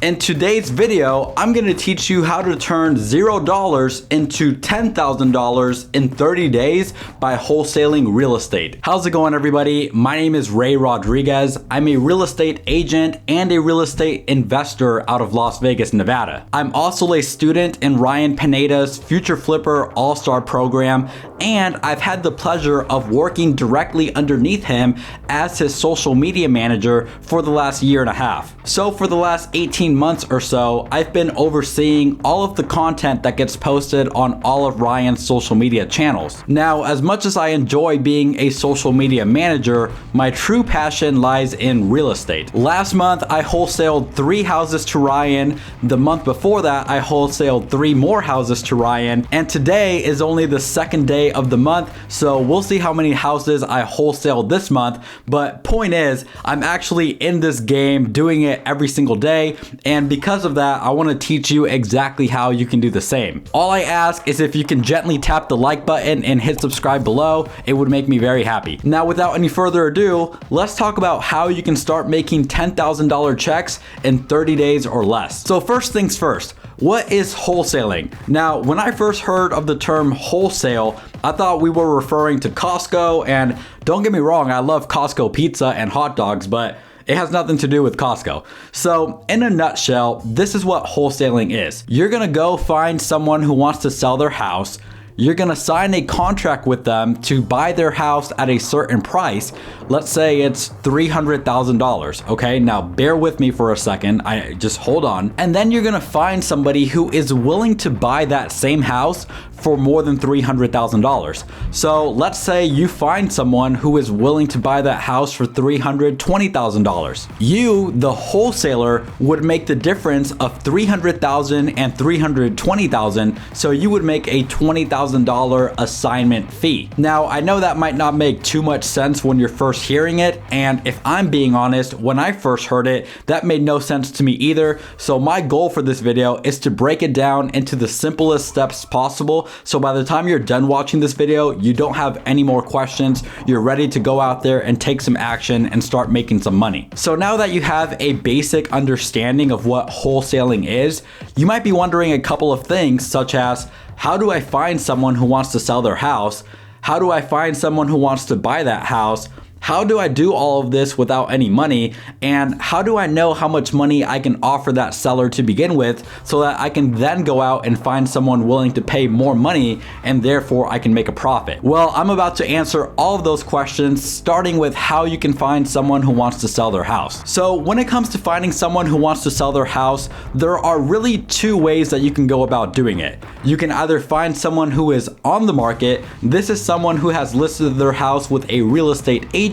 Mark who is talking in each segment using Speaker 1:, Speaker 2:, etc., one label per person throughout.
Speaker 1: In today's video, I'm going to teach you how to turn $0 into $10,000 in 30 days by wholesaling real estate. How's it going, everybody? My name is Ray Rodriguez. I'm a real estate agent and a real estate investor out of Las Vegas, Nevada. I'm also a student in Ryan Pineda's Future Flipper All-Star program, and I've had the pleasure of working directly underneath him as his social media manager for the last year and a half. So for the last 18 months or so, I've been overseeing all of the content that gets posted on all of Ryan's social media channels. Now, as much as I enjoy being a social media manager, my true passion lies in real estate. Last month, I wholesaled 3 houses to Ryan. The month before that, I wholesaled 3 more houses to Ryan. And today is only the second day of the month, so we'll see how many houses I wholesale this month. But point is, I'm actually in this game doing it every single day, and because of that, I want to teach you exactly how you can do the same. All I ask is if you can gently tap the like button and hit subscribe below, it would make me very happy. Now, without any further ado, let's talk about how you can start making $10,000 checks in 30 days or less. So first things first, what is wholesaling? Now, when I first heard of the term wholesale, I thought we were referring to Costco, and don't get me wrong, I love Costco pizza and hot dogs, but it has nothing to do with Costco. So in a nutshell, this is what wholesaling is. You're gonna go find someone who wants to sell their house. You're gonna sign a contract with them to buy their house at a certain price. Let's say it's $300,000, okay? Now bear with me for a second, just hold on. And then you're gonna find somebody who is willing to buy that same house for more than $300,000. So let's say you find someone who is willing to buy that house for $320,000. You, the wholesaler, would make the difference of $300,000 and $320,000, so you would make a $20,000 assignment fee. Now, I know that might not make too much sense when you're first hearing it, and if I'm being honest, when I first heard it, that made no sense to me either. So my goal for this video is to break it down into the simplest steps possible, so by the time you're done watching this video, you don't have any more questions. You're ready to go out there and take some action and start making some money. So now that you have a basic understanding of what wholesaling is, you might be wondering a couple of things, such as, how do I find someone who wants to sell their house? How do I find someone who wants to buy that house? How do I do all of this without any money? And how do I know how much money I can offer that seller to begin with, so that I can then go out and find someone willing to pay more money, and therefore I can make a profit? Well, I'm about to answer all of those questions, starting with how you can find someone who wants to sell their house. So when it comes to finding someone who wants to sell their house, there are really 2 ways that you can go about doing it. You can either find someone who is on the market. This is someone who has listed their house with a real estate agent,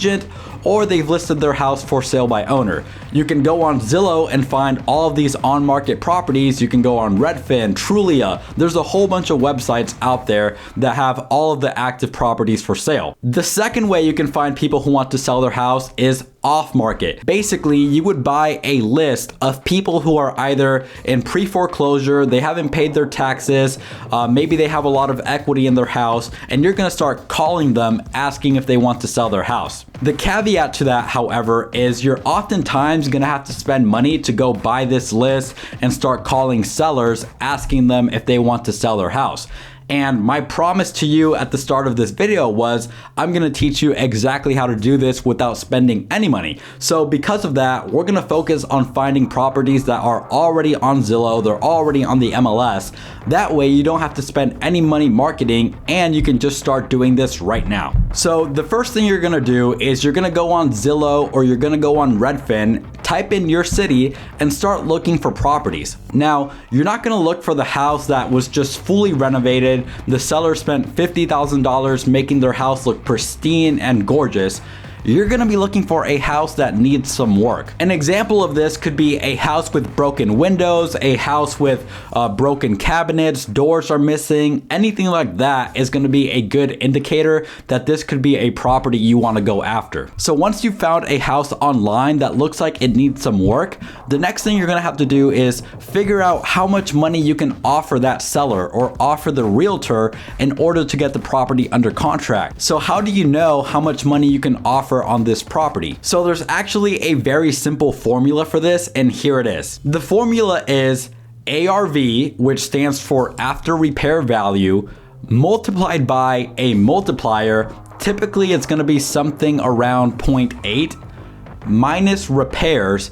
Speaker 1: or they've listed their house for sale by owner. You can go on Zillow and find all of these on-market properties. You can go on Redfin, Trulia. There's a whole bunch of websites out there that have all of the active properties for sale. The second way you can find people who want to sell their house is off-market. Basically, you would buy a list of people who are either in pre-foreclosure, they haven't paid their taxes, maybe they have a lot of equity in their house, and you're gonna start calling them asking if they want to sell their house. The caveat to that, however, is you're oftentimes gonna have to spend money to go buy this list and start calling sellers asking them if they want to sell their house. And my promise to you at the start of this video was, I'm gonna teach you exactly how to do this without spending any money. So because of that, we're gonna focus on finding properties that are already on Zillow, they're already on the MLS. That way you don't have to spend any money marketing, and you can just start doing this right now. So the first thing you're gonna do is you're gonna go on Zillow, or you're gonna go on Redfin, type in your city, and start looking for properties. Now, you're not gonna look for the house that was just fully renovated. The seller spent $50,000 making their house look pristine and gorgeous. You're gonna be looking for a house that needs some work. An example of this could be a house with broken windows, a house with broken cabinets, doors are missing. Anything like that is gonna be a good indicator that this could be a property you wanna go after. So once you've found a house online that looks like it needs some work, the next thing you're gonna have to do is figure out how much money you can offer that seller or offer the realtor in order to get the property under contract. So how do you know how much money you can offer offer on this property. So there's actually a very simple formula for this, and here it is. The formula is ARV, which stands for after repair value, multiplied by a multiplier. Typically it's going to be something around 0.8 minus repairs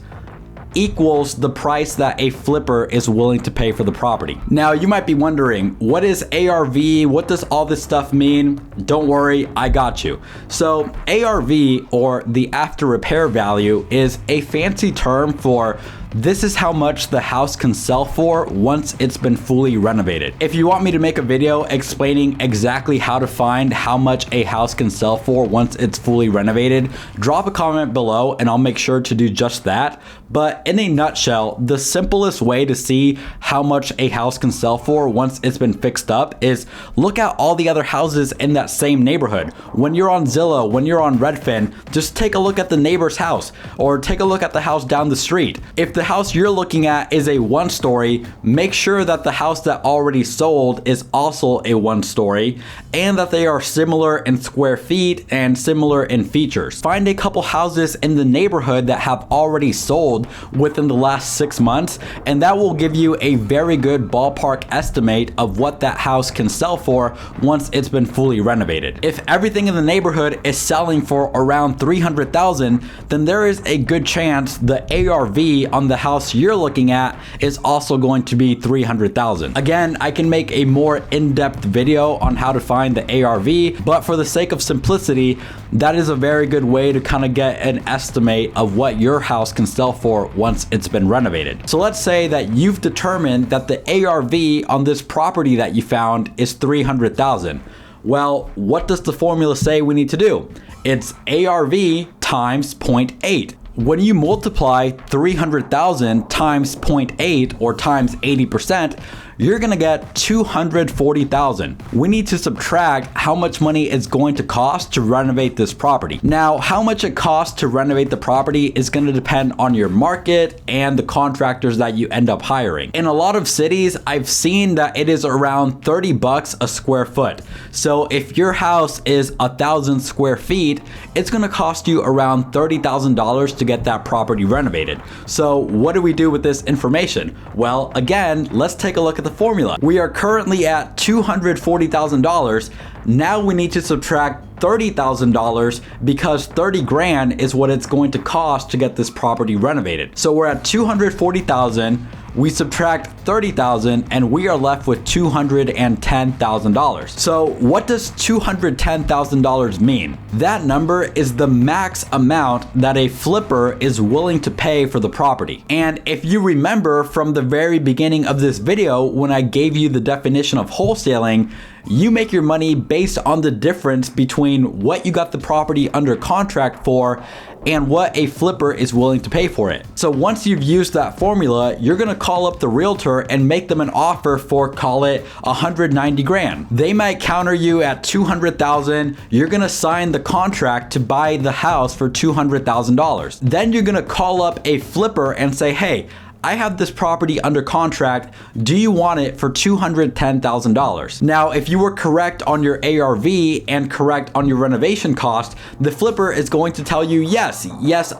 Speaker 1: equals the price that a flipper is willing to pay for the property. Now you might be wondering, what is ARV? What does all this stuff mean? Don't worry, I got you. So ARV, or the after repair value, is a fancy term for this is how much the house can sell for once it's been fully renovated. If you want me to make a video explaining exactly how to find how much a house can sell for once it's fully renovated, drop a comment below and I'll make sure to do just that. But in a nutshell, the simplest way to see how much a house can sell for once it's been fixed up is look at all the other houses in that same neighborhood. When you're on Zillow, when you're on Redfin, just take a look at the neighbor's house or take a look at the house down the street. If the house you're looking at is a one-story, make sure that the house that already sold is also a one-story and that they are similar in square feet and similar in features. Find a couple houses in the neighborhood that have already sold within the last 6 months, and that will give you a very good ballpark estimate of what that house can sell for once it's been fully renovated. If everything in the neighborhood is selling for around $300,000, then there is a good chance the ARV on the house you're looking at is also going to be $300,000. Again, I can make a more in-depth video on how to find the ARV, but for the sake of simplicity, that is a very good way to kind of get an estimate of what your house can sell for once it's been renovated. So let's say that you've determined that the ARV on this property that you found is $300,000. Well, what does the formula say we need to do? It's ARV times 0.8. When you multiply 300,000 times 0.8 or times 80%, you're gonna get 240,000. We need to subtract how much money it's going to cost to renovate this property. Now, how much it costs to renovate the property is gonna depend on your market and the contractors that you end up hiring. In a lot of cities, I've seen that it is around 30 bucks a square foot. So if your house is 1,000 square feet, it's gonna cost you around $30,000 to get that property renovated. So what do we do with this information? Well, again, let's take a look at the formula. We are currently at $240,000. Now we need to subtract $30,000 because 30 grand is what it's going to cost to get this property renovated. So we're at 240,000. We subtract 30,000 and we are left with $210,000. So what does $210,000 mean? That number is the max amount that a flipper is willing to pay for the property. And if you remember from the very beginning of this video, when I gave you the definition of wholesaling, you make your money based on the difference between what you got the property under contract for and what a flipper is willing to pay for it. So once you've used that formula, you're gonna call up the realtor and make them an offer for, call it 190 grand. They might counter you at 200,000. You're gonna sign the contract to buy the house for $200,000. Then you're gonna call up a flipper and say, hey, I have this property under contract. Do you want it for $210,000? Now, if you were correct on your ARV and correct on your renovation cost, the flipper is going to tell you, yes,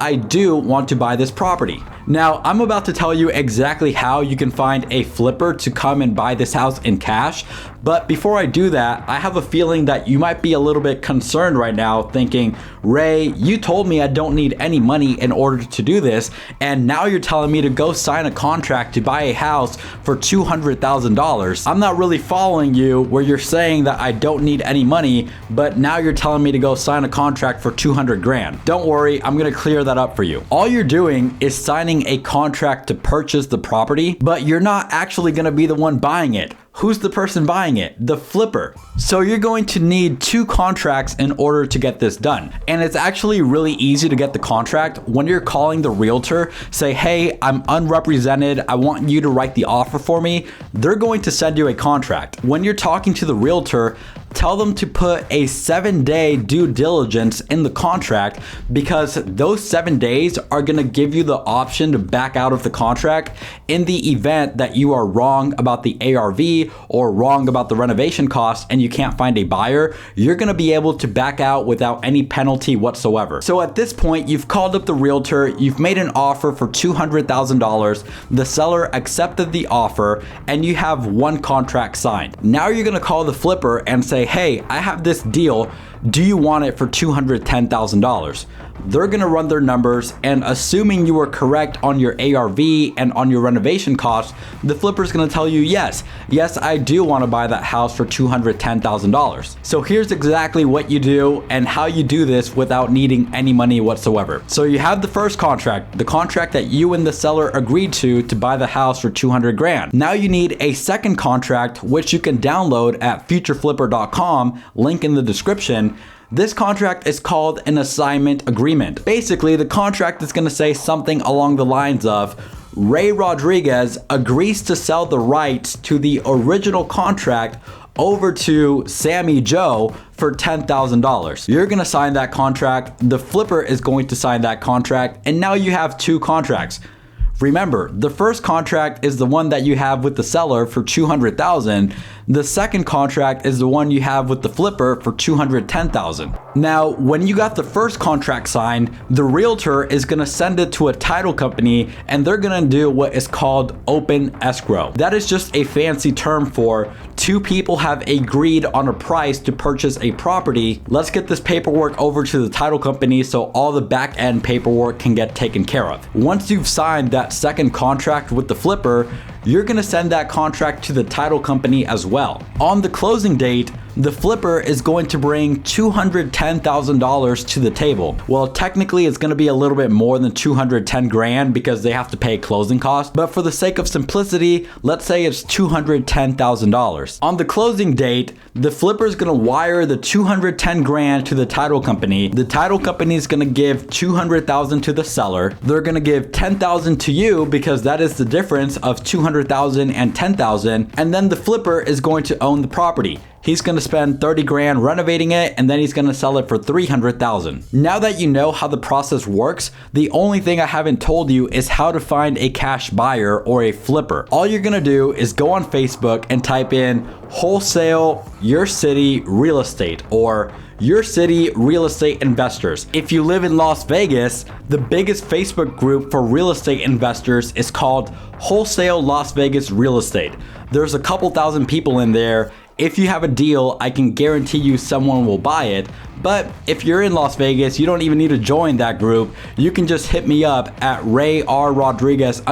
Speaker 1: I do want to buy this property. Now, I'm about to tell you exactly how you can find a flipper to come and buy this house in cash. But before I do that, I have a feeling that you might be a little bit concerned right now thinking, Ray, you told me I don't need any money in order to do this, and now you're telling me to go sign a contract to buy a house for $200,000. I'm not really following you where you're saying that I don't need any money, but now you're telling me to go sign a contract for 200 grand. Don't worry, I'm gonna clear that up for you. All you're doing is signing a contract to purchase the property, but you're not actually gonna be the one buying it. Who's the person buying it? The flipper. So you're going to need 2 contracts in order to get this done. And it's actually really easy to get the contract. When you're calling the realtor, say, hey, I'm unrepresented. I want you to write the offer for me. They're going to send you a contract. When you're talking to the realtor, tell them to put a 7-day due diligence in the contract, because those 7 days are going to give you the option to back out of the contract in the event that you are wrong about the ARV or wrong about the renovation cost and you can't find a buyer. You're going to be able to back out without any penalty whatsoever. So at this point, you've called up the realtor, you've made an offer for $200,000, the seller accepted the offer, and you have one contract signed. Now you're going to call the flipper and say, hey, I have this deal. Do you want it for $210,000? They're going to run their numbers, and assuming you were correct on your ARV and on your renovation cost, the flipper is going to tell you, yes, I do want to buy that house for $210,000. So here's exactly what you do and how you do this without needing any money whatsoever. So you have the first contract, the contract that you and the seller agreed to buy the house for 200 grand. Now you need a second contract, which you can download at futureflipper.com, link in the description. This contract is called an assignment agreement. Basically, the contract is going to say something along the lines of, Ray Rodriguez agrees to sell the rights to the original contract over to Sammy Joe for $10,000. You're going to sign that contract, the flipper is going to sign that contract, and now you have two contracts. Remember, the first contract is the one that you have with the seller for $200,000. The second contract is the one you have with the flipper for $210,000. Now, when you got the first contract signed, the realtor is going to send it to a title company, and they're going to do what is called open escrow. That is just a fancy term for two people have agreed on a price to purchase a property. Let's get this paperwork over to the title company so all the back end paperwork can get taken care of. Once you've signed that second contract with the flipper, you're going to send that contract to the title company as well. On the closing date, the flipper is going to bring $210,000 to the table. Well, technically it's going to be a little bit more than 210 grand because they have to pay closing costs, but for the sake of simplicity, let's say it's $210,000. On the closing date, the flipper is going to wire the 210 grand to the title company. The title company is going to give 200,000 to the seller. They're going to give 10,000 to you because that is the difference of 200,000 and 10,000, and then the flipper is going to own the property. He's going to spend 30 grand renovating it, and then he's going to sell it for 300,000. Now that you know how the process works, the only thing I haven't told you is how to find a cash buyer or a flipper. All you're going to do is go on Facebook and type in wholesale your city real estate or your city real estate investors. If you live in Las Vegas, the biggest Facebook group for real estate investors is called Wholesale Las Vegas Real Estate. There's a couple thousand people in there. If you have a deal, I can guarantee you someone will buy it. But if you're in Las Vegas, you don't even need to join that group. You can just hit me up at RayRRodriguez_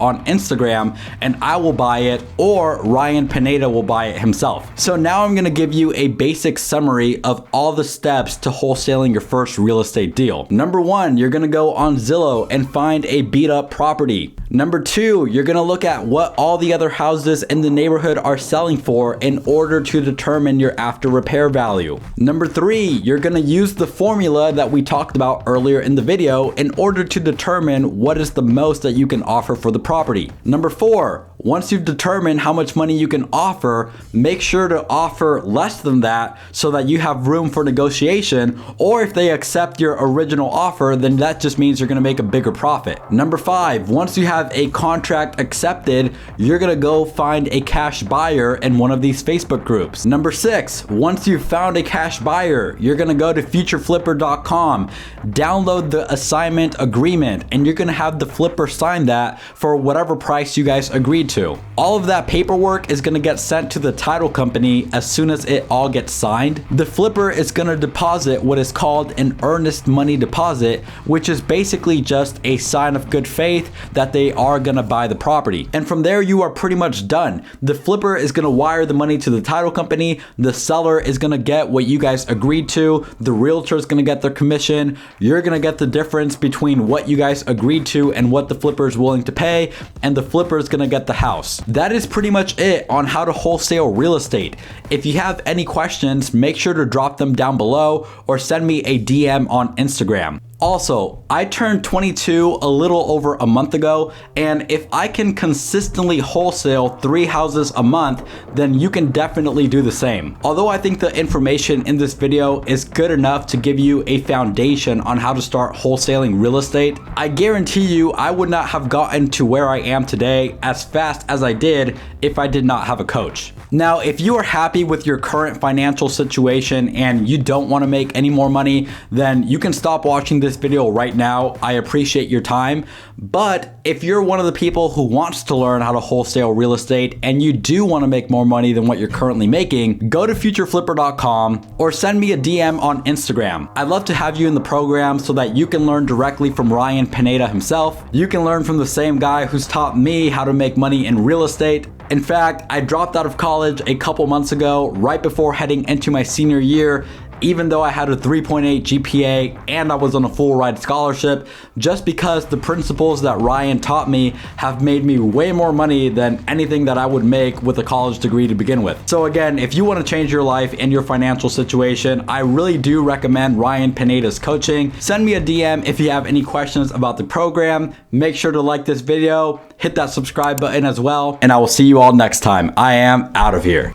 Speaker 1: on Instagram and I will buy it, or Ryan Pineda will buy it himself. So now I'm gonna give you a basic summary of all the steps to wholesaling your first real estate deal. Number 1, you're gonna go on Zillow and find a beat up property. Number 2, you're gonna look at what all the other houses in the neighborhood are selling for in order to determine your after repair value. Number 3, you're gonna use the formula that we talked about earlier in the video in order to determine what is the most that you can offer for the property. Number 4, once you've determined how much money you can offer, make sure to offer less than that so that you have room for negotiation, or if they accept your original offer, then that just means you're gonna make a bigger profit. Number 5, once you have a contract accepted, you're gonna go find a cash buyer in one of these Facebook groups. Number 6, once you've found a cash buyer, you're gonna go to futureflipper.com, download the assignment agreement, and you're gonna have the flipper sign that for whatever price you guys agreed to. All of that paperwork is gonna get sent to the title company as soon as it all gets signed. The flipper is gonna deposit what is called an earnest money deposit, which is basically just a sign of good faith that they are gonna buy the property. And from there, you are pretty much done. The flipper is gonna wire the money to the title company, the seller is gonna get what you guys agreed to, the realtor is gonna get their commission, you're gonna get the difference between what you guys agreed to and what the flipper is willing to pay, and the flipper is gonna get the house. That is pretty much it on how to wholesale real estate. If you have any questions, make sure to drop them down below or send me a DM on Instagram. Also, I turned 22 a little over a month ago, and if I can consistently wholesale 3 houses a month, then you can definitely do the same. Although I think the information in this video is good enough to give you a foundation on how to start wholesaling real estate, I guarantee you I would not have gotten to where I am today as fast as I did if I did not have a coach. Now, if you are happy with your current financial situation and you don't want to make any more money, then you can stop watching this video right now. I appreciate your time. But if you're one of the people who wants to learn how to wholesale real estate and you do want to make more money than what you're currently making, go to futureflipper.com or send me a DM on Instagram. I'd love to have you in the program so that you can learn directly from Ryan Pineda himself. You can learn from the same guy who's taught me how to make money in real estate. In fact, I dropped out of college a couple months ago, right before heading into my senior year, even though I had a 3.8 GPA and I was on a full ride scholarship, just because the principles that Ryan taught me have made me way more money than anything that I would make with a college degree to begin with. So again, if you want to change your life and your financial situation, I really do recommend Ryan Pineda's coaching. Send me a DM if you have any questions about the program. Make sure to like this video, hit that subscribe button as well, and I will see you all next time. I am out of here.